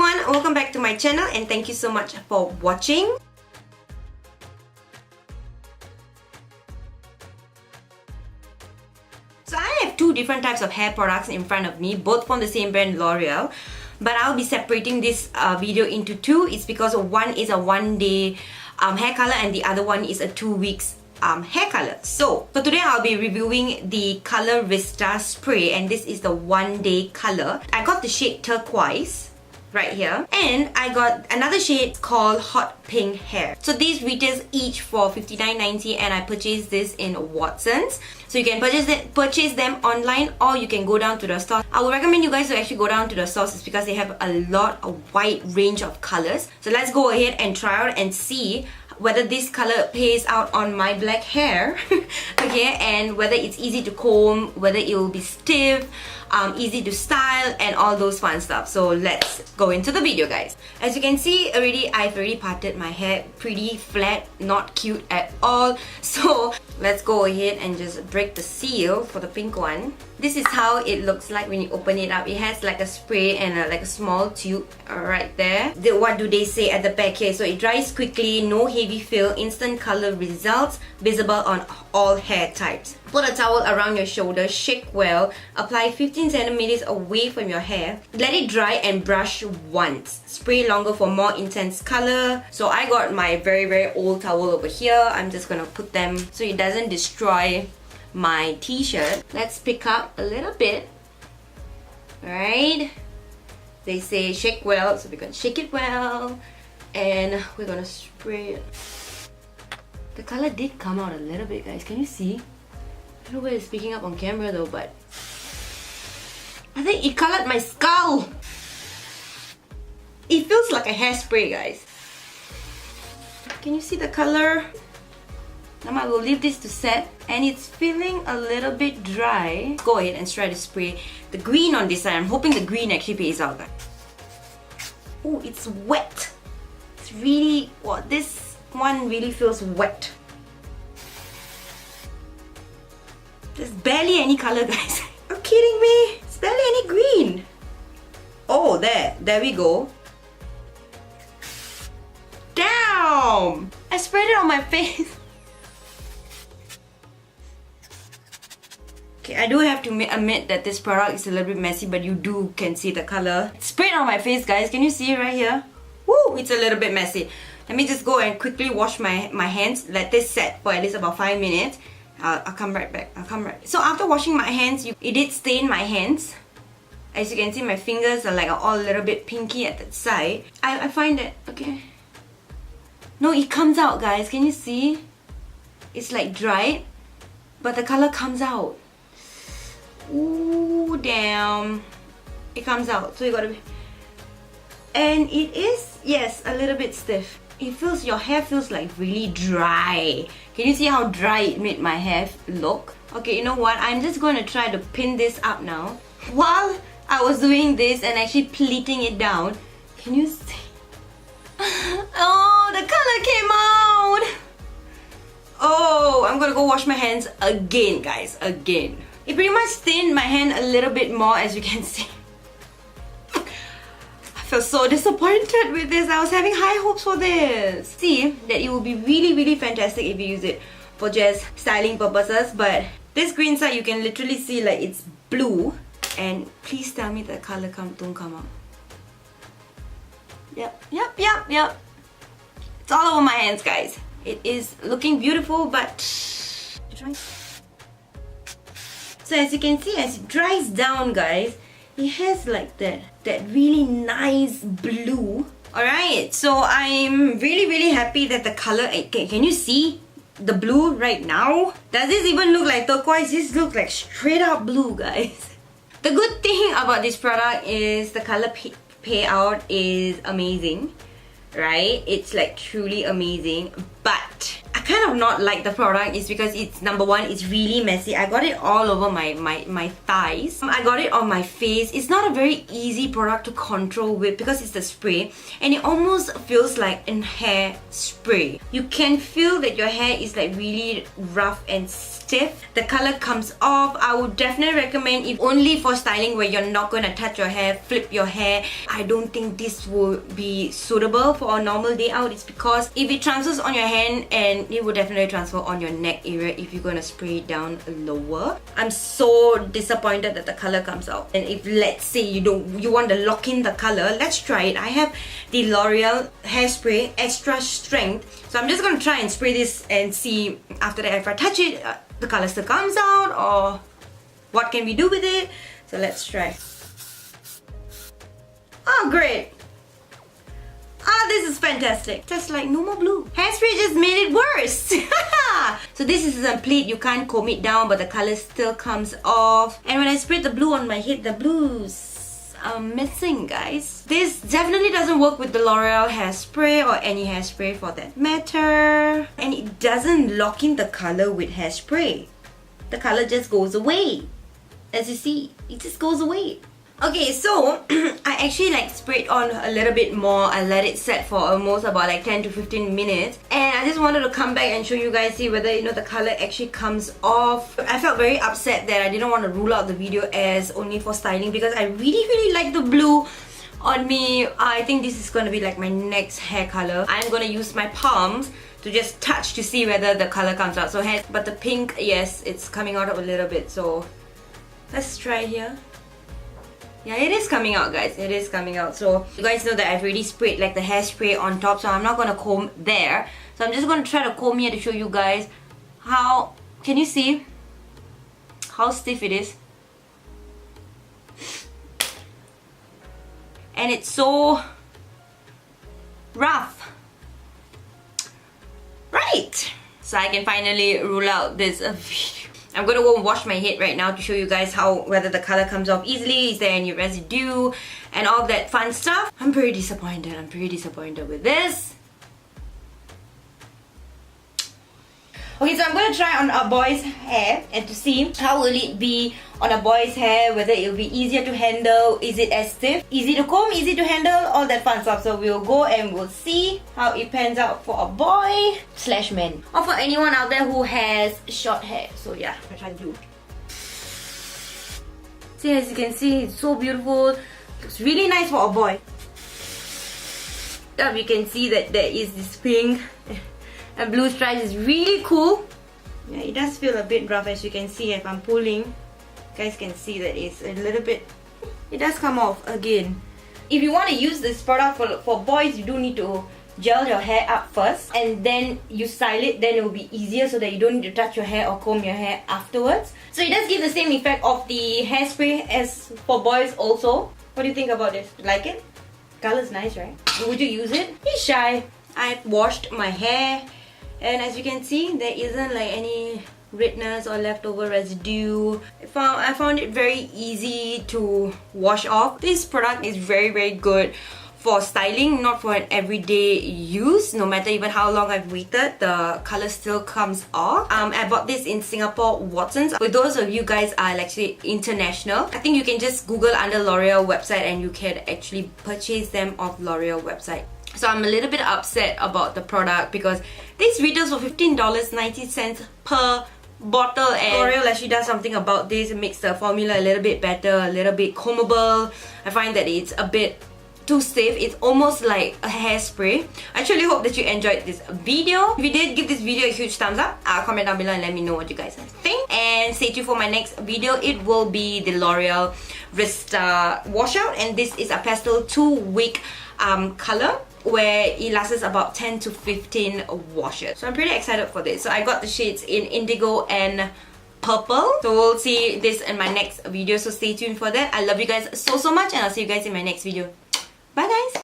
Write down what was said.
everyone, welcome back to my channel and thank you so much for watching. So I have two different types of hair products in front of me, both from the same brand, Loreal. But I'll be separating this video into two. It's because one is a 1-day hair color and the other one is a 2 weeks hair color. So for today I'll be reviewing the Colorista spray, and this is the 1-day color. I got the shade turquoise right here, and I got another shade called hot pink hair. So these retails each for $59.90 and I purchased this in Watsons. So you can purchase them online or you can go down to the store. I would recommend you guys to actually go down to the stores because they have a wide range of colors. So let's go ahead and try out and see whether this color pays out on my black hair. Okay, and whether it's easy to comb, whether it will be stiff, easy to style, and all those fun stuff. So let's go into the video, guys. As you can see already, I've already parted my hair pretty flat, not cute at all. So let's go ahead and just break the seal for the pink one. This is how it looks like when you open it up. It has like a spray and like a small tube right there. What do they say at the back here? So it dries quickly, no heavy fill, instant color results, visible on all hair types. Put a towel around your shoulder, shake well, apply 15 centimeters away from your hair. Let it dry and brush once. Spray longer for more intense color. So I got my very old towel over here. I'm just gonna put them so it doesn't destroy my t-shirt. Let's pick up a little bit. Alright, they say shake well, so we're gonna shake it well and we're gonna spray it. The color did come out a little bit, guys. Can you see? I don't know where it's picking up on camera though, but I think it colored my skull. It feels like a hairspray, guys. Can you see the color? Now I will leave this to set, and it's feeling a little bit dry. Go ahead and try to spray the green on this side. I'm hoping the green actually pays out. Oh, it's wet. It's really, well, this one really feels wet. There's barely any color, guys. Are you kidding me? It's barely any green. Oh, there we go. Damn! I sprayed it on my face. I do have to admit that this product is a little bit messy, but you can see the color. It's sprayed on my face, guys. Can you see it right here? Woo! It's a little bit messy. Let me just go and quickly wash my hands. Let this set for at least about 5 minutes. I'll come right back. So after washing my hands, it did stain my hands. As you can see, my fingers are like all a little bit pinky at the side. I find that, okay. No, it comes out, guys. Can you see? It's like dried, but the color comes out. Ooh, damn. It comes out. So you gotta be... And it is, yes, a little bit stiff. It feels, your hair feels like really dry. Can you see how dry it made my hair look? Okay, you know what? I'm just going to try to pin this up now. While I was doing this and actually pleating it down, can you see? Oh, the color came out! Oh, I'm gonna go wash my hands again, guys, again. It pretty much stained my hand a little bit more, as you can see. I feel so disappointed with this. I was having high hopes for this. See that it will be really fantastic if you use it for just styling purposes, but this green side you can literally see like it's blue, and please tell me the color don't come out. Yep. It's all over my hands, guys. It is looking beautiful, but so as you can see, as it dries down, guys, it has like that really nice blue. Alright, so I'm really happy that the color, can you see the blue right now? Does this even look like turquoise? This looks like straight up blue, guys. The good thing about this product is the color payout is amazing. Right? It's like truly amazing, but I kind of not like the product is because it's, number one, it's really messy. I got it all over my thighs. I got it on my face. It's not a very easy product to control with because it's the spray, and it almost feels like a hair spray. You can feel that your hair is like really rough and stiff. The color comes off. I would definitely recommend, if only for styling where you're not going to touch your hair, flip your hair. I don't think this will be suitable for a normal day out. It's because if it transfers on your hand, and it will definitely transfer on your neck area if you're going to spray it down lower. I'm so disappointed that the color comes out. And if, let's say, you want to lock in the color, let's try it. I have the L'Oreal hairspray extra strength, so I'm just going to try and spray this and see after that if I touch it, the color still comes out, or what can we do with it. So let's try. Oh, great. Ah, this is fantastic. Just like no more blue. Hairspray just made it worse. So this is a plate. You can't comb it down, but the color still comes off. And when I sprayed the blue on my head, the blues are missing, guys. This definitely doesn't work with the L'Oreal hairspray, or any hairspray for that matter. And it doesn't lock in the color with hairspray. The color just goes away. As you see, it just goes away. Okay, so I actually like sprayed on a little bit more. I let it set for almost about like 10 to 15 minutes, and I just wanted to come back and show you guys, see whether the color actually comes off. I felt very upset that I didn't want to rule out the video as only for styling because I really like the blue on me. I think this is going to be like my next hair color. I'm going to use my palms to just touch to see whether the color comes out. So but the pink, yes, it's coming out a little bit. So let's try here. Yeah, it is coming out, guys. It is coming out. So you guys know that I've already sprayed like the hairspray on top, so I'm not going to comb there. So I'm just going to try to comb here to show you guys how, can you see how stiff it is? And it's so rough. Right. So I can finally rule out this video. I'm gonna go and wash my head right now to show you guys whether the color comes off easily, is there any residue, and all that fun stuff. I'm pretty disappointed. I'm pretty disappointed with this. Okay, so I'm gonna try on a boy's hair and to see how will it be on a boy's hair, whether it will be easier to handle, is it as stiff, easy to comb, easy to handle, all that fun stuff. So we'll go and we'll see how it pans out for a boy / man, or for anyone out there who has short hair. So yeah, I'm gonna try the blue. See, as you can see, it's so beautiful. Looks really nice for a boy. You can see that there is this pink and blue stripes. Is really cool. Yeah, it does feel a bit rough, as you can see. If I'm pulling, you guys can see that it's a little bit, it does come off again. If you want to use this product for boys, you do need to gel your hair up first and then you style it. Then it will be easier so that you don't need to touch your hair or comb your hair afterwards. So it does give the same effect of the hairspray as for boys also. What do you think about this? Like it? Color's nice, right? Would you use it? He's shy. I washed my hair, and as you can see, there isn't like any redness or leftover residue. I found it very easy to wash off. This product is very good for styling, not for an everyday use. No matter even how long I've waited, the color still comes off. I bought this in Singapore, Watsons. For those of you guys are actually international, I think you can just Google under L'Oreal website and you can actually purchase them off L'Oreal website. So I'm a little bit upset about the product because this retails for $15.90 per bottle, and L'Oreal actually does something about this. It makes the formula a little bit better, a little bit combable. I find that it's a bit too stiff. It's almost like a hairspray. I truly hope that you enjoyed this video. If you did, give this video a huge thumbs up. Comment down below and let me know what you guys think. And stay tuned for my next video. It will be the L'Oreal Vista washout, and this is a pastel 2-week color where it lasts about 10 to 15 washes. So I'm pretty excited for this. So I got the shades in indigo and purple. So we'll see this in my next video, so stay tuned for that. I love you guys so much, and I'll see you guys in my next video. Bye guys!